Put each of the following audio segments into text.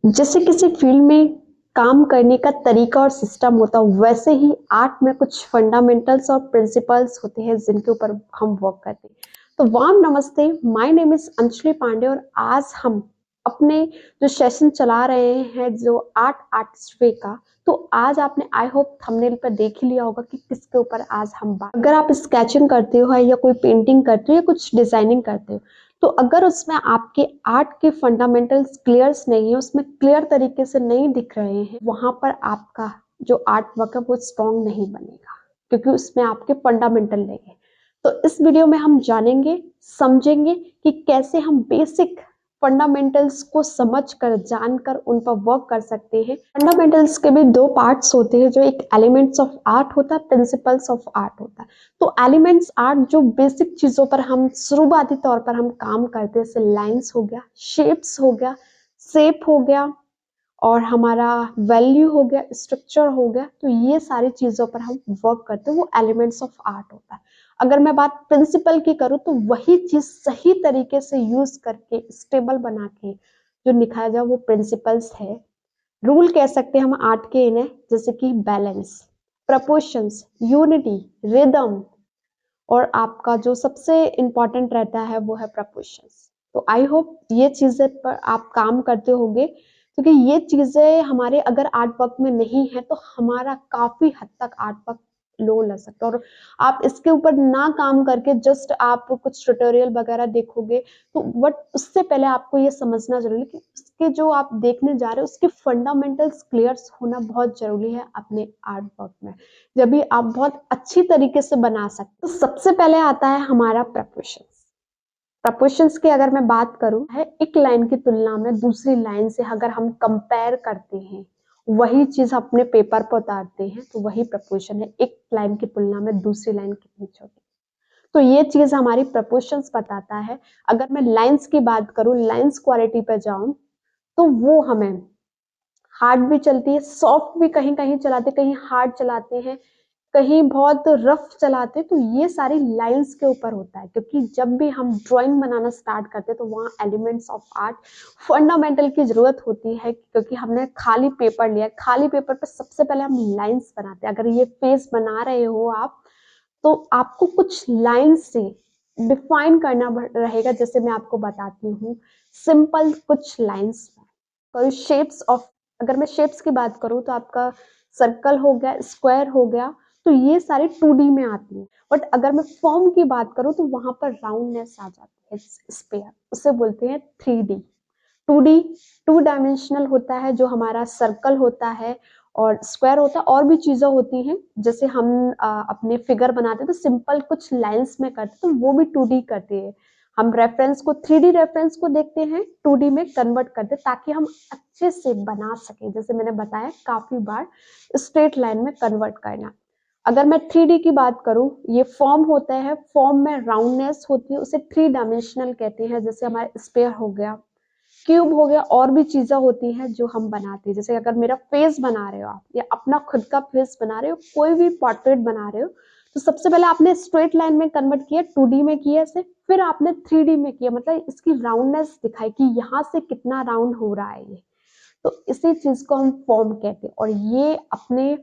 जैसे किसी फील्ड में काम करने का तरीका और सिस्टम होता है, वैसे ही आर्ट में कुछ फंडामेंटल्स और प्रिंसिपल्स होते हैं जिनके ऊपर हम वर्क करते हैं। तो वाम नमस्ते, my name is Anjali Pandey और आज हम अपने जो सेशन चला रहे हैं जो आर्ट आर्टिस्ट वे का। तो आज आपने आई होप थंबनेल पर देख ही लिया होगा कि किसके ऊपर आज हम बात। अगर आप स्केचिंग करते हो या कोई पेंटिंग करते हो या कुछ डिजाइनिंग करते हो, तो अगर उसमें आपके आर्ट के फंडामेंटल्स क्लियर्स नहीं है, उसमें क्लियर तरीके से नहीं दिख रहे हैं, वहां पर आपका जो आर्ट वर्क है वो स्ट्रॉन्ग नहीं बनेगा, क्योंकि उसमें आपके फंडामेंटल नहीं है। तो इस वीडियो में हम जानेंगे, समझेंगे कि कैसे हम बेसिक फंडामेंटल्स को समझकर, जानकर उन पर वर्क कर सकते हैं। फंडामेंटल्स के भी दो पार्ट्स होते हैं, जो एक एलिमेंट्स ऑफ आर्ट होता है, प्रिंसिपल्स ऑफ आर्ट होता है। तो एलिमेंट्स आर्ट जो बेसिक चीजों पर हम शुरुआती तौर पर हम काम करते हैं, जैसे लाइंस हो गया, शेप्स हो गया, शेप हो गया और हमारा वैल्यू हो गया, स्ट्रक्चर हो गया। तो ये सारी चीजों पर हम वर्क करते हैं, वो एलिमेंट्स ऑफ आर्ट होता है। अगर मैं बात प्रिंसिपल की करूँ तो वही चीज सही तरीके से यूज करके स्टेबल बना के जो निखाया जाए वो प्रिंसिपल्स है। रूल कह सकते हैं हम आर्ट के इन्हें, जैसे कि बैलेंस, प्रपोर्शंस, यूनिटी, रिदम और आपका जो सबसे इम्पोर्टेंट रहता है वो है प्रपोर्शंस। तो आई होप ये चीजें पर आप काम करते होंगे, क्योंकि ये चीजें हमारे अगर आर्ट वर्क में नहीं है तो हमारा काफी हद तक आर्ट वर्क लो लग सकता है। और आप इसके ऊपर ना काम करके जस्ट आप कुछ ट्यूटोरियल वगैरह देखोगे, तो बट उससे पहले आपको ये समझना जरूरी है कि उसके जो आप देखने जा रहे हो उसके फंडामेंटल्स क्लियर होना बहुत जरूरी है अपने आर्ट वर्क में, जब भी आप बहुत अच्छी तरीके से बना सकते। तो सबसे पहले आता है हमारा प्रपोर्शंस। प्रपोर्शंस की अगर मैं बात करूं है, एक लाइन की तुलना में दूसरी लाइन से अगर हम कंपेयर करते हैं, वही चीज अपने पेपर पर उतारते हैं, तो वही प्रपोर्शन है, एक लाइन की तुलना में दूसरी लाइन कितनी छोटी। तो ये चीज हमारी प्रपोर्शंस बताता है। अगर मैं लाइंस की बात करूं, लाइंस क्वालिटी पे जाऊं, तो वो हमें हार्ड भी चलती है, सॉफ्ट भी कहीं कहीं चलाते, कहीं हार्ड चलाते हैं, कहीं बहुत रफ चलाते। तो ये सारी लाइंस के ऊपर होता है, क्योंकि जब भी हम ड्राइंग बनाना स्टार्ट करते हैं तो वहाँ एलिमेंट्स ऑफ आर्ट फंडामेंटल की जरूरत होती है, क्योंकि हमने खाली पेपर लिया, खाली पेपर पर सबसे पहले हम लाइंस बनाते हैं। अगर ये फेस बना रहे हो आप, तो आपको कुछ लाइंस से डिफाइन करना रहेगा। जैसे मैं आपको बताती हूँ, सिंपल कुछ लाइंस, कोई शेप्स ऑफ, अगर मैं शेप्स की बात करूँ तो आपका सर्कल हो गया, स्क्वायर हो गया, तो ये सारे 2D में आती है। बट अगर मैं फॉर्म की बात करूँ तो वहां पर राउंडनेस आ जाती है, स्पेयर, उसे बोलते हैं 3D। 2D, 2 डायमेंशनल होता है जो हमारा सर्कल होता है और स्क्वायर होता है, और भी चीजें होती हैं। जैसे हम अपने फिगर बनाते हैं तो सिंपल कुछ लाइंस में करते हैं, तो वो भी 2D करते हैं। हम रेफरेंस को, 3D रेफरेंस को देखते हैं, 2D में कन्वर्ट करते हैं, ताकि हम अच्छे से बना सके। जैसे मैंने बताया काफी बार, स्ट्रेट लाइन में कन्वर्ट करना। अगर मैं 3D की बात करूं, ये फॉर्म होता है, फॉर्म में राउंडनेस होती है, उसे 3 डायमेंशनल कहते हैं। जैसे हमारा स्पेयर हो गया, क्यूब हो गया, और भी चीजें होती हैं जो हम बनाते हैं। जैसे अगर मेरा फेस बना रहे हो आप, या अपना खुद का फेस बना रहे हो, कोई भी पोर्ट्रेट बना रहे हो, तो सबसे पहले आपने स्ट्रेट लाइन में कन्वर्ट किया, 2D में किया इसे, फिर आपने 3D में किया, मतलब इसकी राउंडनेस दिखाई कि यहाँ से कितना राउंड हो रहा है ये। तो इसी चीज को हम फॉर्म कहते हैं, और ये अपने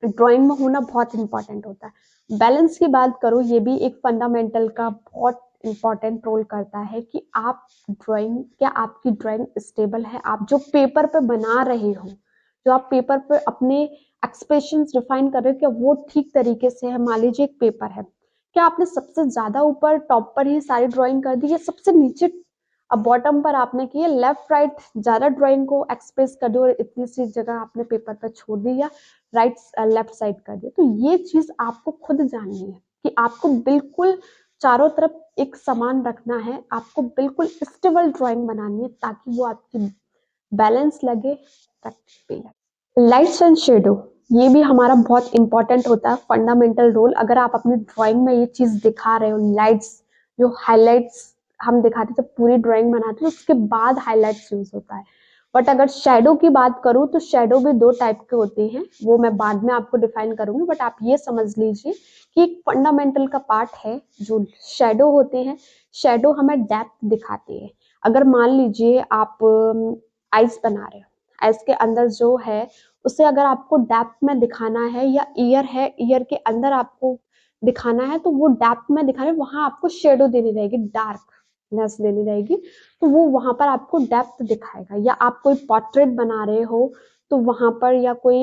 ड्राइंग में होना बहुत इंपॉर्टेंट होता है। बैलेंस की बात करो, ये भी एक फंडामेंटल का बहुत इंपॉर्टेंट रोल करता है कि आप ड्राइंग, क्या आपकी ड्राइंग स्टेबल है, आप जो पेपर पे बना रहे हो, जो आप पेपर पे अपने एक्सप्रेशंस रिफाइन कर रहे हो, क्या वो ठीक तरीके से है। मान लीजिए एक पेपर है, क्या आपने सबसे ज्यादा ऊपर टॉप पर ही सारी ड्राइंग कर दी, या सबसे नीचे अब बॉटम पर आपने किया, लेफ्ट राइट ज्यादा ड्राइंग को एक्सप्रेस कर दी और इतनी सी जगह आपने पेपर पर छोड़ दी, या राइट लेफ्ट साइड कर दिया। तो ये चीज आपको खुद जाननी है कि आपको बिल्कुल चारों तरफ एक समान रखना है, आपको बिल्कुल स्टेबल ड्राइंग बनानी है, ताकि वो आपकी बैलेंस लगे, प्रैक्टिस लगे। लाइट्स एंड शेडो, ये भी हमारा बहुत इंपॉर्टेंट होता है, फंडामेंटल रोल। अगर आप अपनी ड्राइंग में ये चीज दिखा रहे हो, लाइट्स, जो हाइलाइट्स हम दिखाते जब पूरी ड्राइंग बनाते हैं, उसके बाद हाइलाइट्स यूज होता है। बट अगर शेडो की बात करूं तो शेडो भी दो टाइप के होते हैं, वो मैं बाद में आपको डिफाइन करूंगी। बट आप ये समझ लीजिए कि एक फंडामेंटल का पार्ट है जो शेडो होते हैं। शेडो हमें डेप्थ दिखाते हैं। अगर मान लीजिए आप आइज बना रहे हो, आइज के अंदर जो है उसे अगर आपको डेप्थ में दिखाना है, या ईयर है, ईयर के अंदर आपको दिखाना है, तो वो डेप्थ में दिखाना है, वहां आपको शेडो देनी रहेगी, डार्कनेस देनी रहेगी, तो वो वहां पर आपको डेप्थ दिखाएगा। या आप कोई पोर्ट्रेट बना रहे हो तो वहां पर, या कोई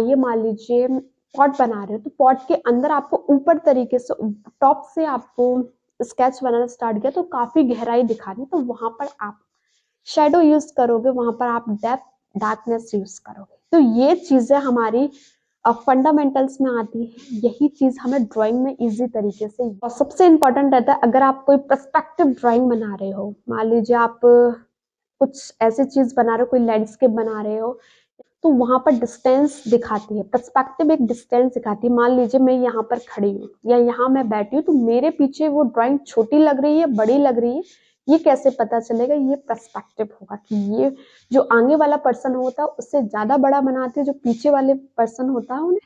ये मान लीजिए पॉट बना रहे हो, तो पॉट के अंदर आपको ऊपर तरीके से टॉप से आपको स्केच बनाना स्टार्ट किया तो काफी गहराई दिखानी, तो वहां पर आप शेडो यूज करोगे, वहां पर आप डेप्थ डार्कनेस यूज करोगे। तो ये चीजें हमारी फंडामेंटल्स में आती है, यही चीज हमें ड्राइंग में इजी तरीके से। और सबसे इंपॉर्टेंट रहता है, अगर आप कोई पर्सपेक्टिव ड्राइंग बना रहे हो, मान लीजिए आप कुछ ऐसी चीज बना रहे हो, कोई लैंडस्केप बना रहे हो, तो वहां पर डिस्टेंस दिखाती है, पर्सपेक्टिव एक डिस्टेंस दिखाती है। मान लीजिए मैं यहाँ पर खड़ी हूँ या यहाँ मैं बैठी हूँ, तो मेरे पीछे वो ड्राइंग छोटी लग रही है, बड़ी लग रही है, ये कैसे पता चलेगा? ये पर्सपेक्टिव होगा कि ये जो आगे वाला पर्सन होता है उससे ज्यादा बड़ा बनाते हैं, जो पीछे वाले पर्सन होता है उन्हें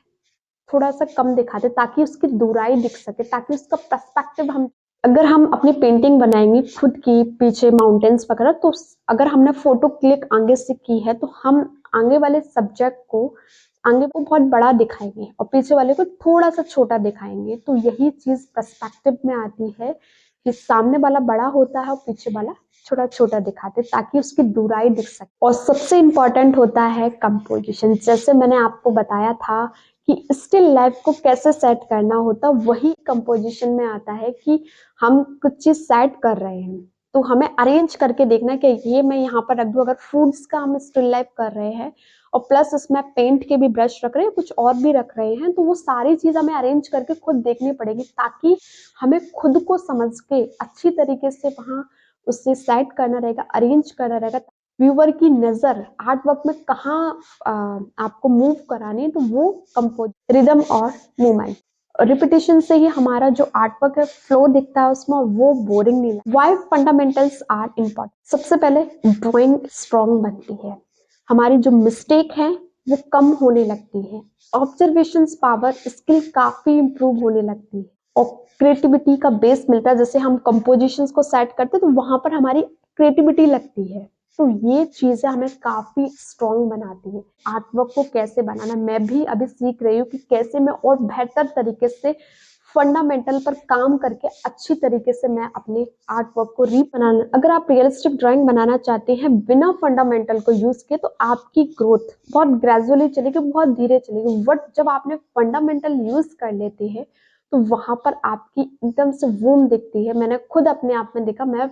थोड़ा सा कम दिखाते, ताकि उसकी दूराई दिख सके, ताकि उसका पर्सपेक्टिव हम, अगर हम अपनी पेंटिंग बनाएंगे खुद की, पीछे माउंटेन्स वगैरह, तो अगर हमने फोटो क्लिक आगे से की है, तो हम आगे वाले सब्जेक्ट को, आगे को बहुत बड़ा दिखाएंगे और पीछे वाले को थोड़ा सा छोटा दिखाएंगे। तो यही चीज पर्सपेक्टिव में आती है कि सामने वाला बड़ा होता है और पीछे वाला छोटा छोटा दिखाते, ताकि उसकी दूराई दिख सके। और सबसे इंपॉर्टेंट होता है कंपोजिशन। जैसे मैंने आपको बताया था कि स्टिल लाइफ को कैसे सेट करना होता, वही कंपोजिशन में आता है कि हम कुछ चीज सेट कर रहे हैं तो हमें अरेंज करके देखना है कि ये मैं यहाँ पर रख दूं। अगर फ्रूट्स का हम स्टिल लाइफ कर रहे हैं और प्लस उसमें पेंट के भी ब्रश रख रहे हैं, कुछ और भी रख रहे हैं, तो वो सारी चीज हमें अरेंज करके खुद देखनी पड़ेगी, ताकि हमें खुद को समझ के अच्छी तरीके से वहां उससे सेट करना रहेगा, अरेंज करना रहेगा। व्यूअर की नजर आर्ट वर्क में कहाँ आपको मूव करानी है, तो वो कंपोज, रिदम और मूवमेंट, रिपीटेशन से ही हमारा जो आर्ट वर्क है फ्लो दिखता है उसमें, वो बोरिंग नहीं लगता। Why fundamentals are important? सबसे पहले ड्राइंग स्ट्रॉन्ग बनती है, हमारी जो मिस्टेक है वो कम होने लगती है, ऑब्जर्वेशन पावर स्किल काफी इंप्रूव होने लगती है, और क्रिएटिविटी का बेस मिलता है। जैसे हम कंपोजिशंस को सेट करते हैं तो वहां पर हमारी क्रिएटिविटी लगती है, तो ये चीजें हमें काफी स्ट्रॉन्ग बनाती है। आर्ट वर्क को कैसे बनाना मैं भी अभी सीख रही हूँ कि कैसे मैं और बेहतर तरीके से फंडामेंटल पर काम करके अच्छी तरीके से मैं अपने आर्ट वर्क को बनाना। अगर आप रियलिस्टिक ड्राइंग बनाना चाहते हैं बिना फंडामेंटल को यूज किए, तो आपकी ग्रोथ बहुत ग्रेजुअली चलेगी, बहुत धीरे चलेगी। बट जब आपने फंडामेंटल यूज कर लेते हैं तो वहां पर आपकी एकदम से वूम दिखती है। मैंने खुद अपने आप में देखा, मैं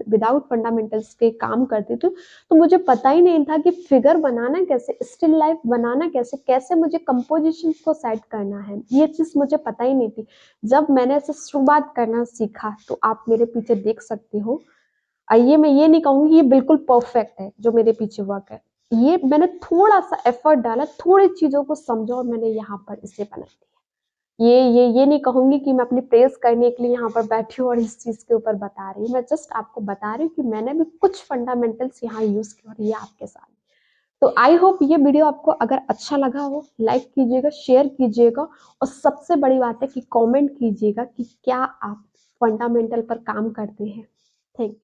विदाउट फंडामेंटल्स के काम करती थी, तो मुझे पता ही नहीं था कि फिगर बनाना कैसे, स्टिल लाइफ बनाना कैसे, कैसे मुझे कंपोजिशन को सेट करना है, ये चीज मुझे पता ही नहीं थी। जब मैंने ऐसे शुरुआत करना सीखा, तो आप मेरे पीछे देख सकते हो, आइए मैं ये नहीं कहूंगी ये बिल्कुल परफेक्ट है जो मेरे पीछे वर्क है, ये मैंने थोड़ा सा एफर्ट डाला, थोड़ी चीजों को समझा और मैंने यहाँ पर इसे बना दिया। ये नहीं कहूंगी कि मैं अपनी प्रेस करने के लिए यहाँ पर बैठी हूँ और इस चीज के ऊपर बता रही हूँ, मैं जस्ट आपको बता रही हूँ कि मैंने भी कुछ फंडामेंटल्स यहाँ यूज किए और ये आपके साथ। तो आई होप ये वीडियो आपको अगर अच्छा लगा हो, लाइक कीजिएगा, शेयर कीजिएगा, और सबसे बड़ी बात है कि कमेंट कीजिएगा कि क्या आप फंडामेंटल पर काम करते हैं। Thank you.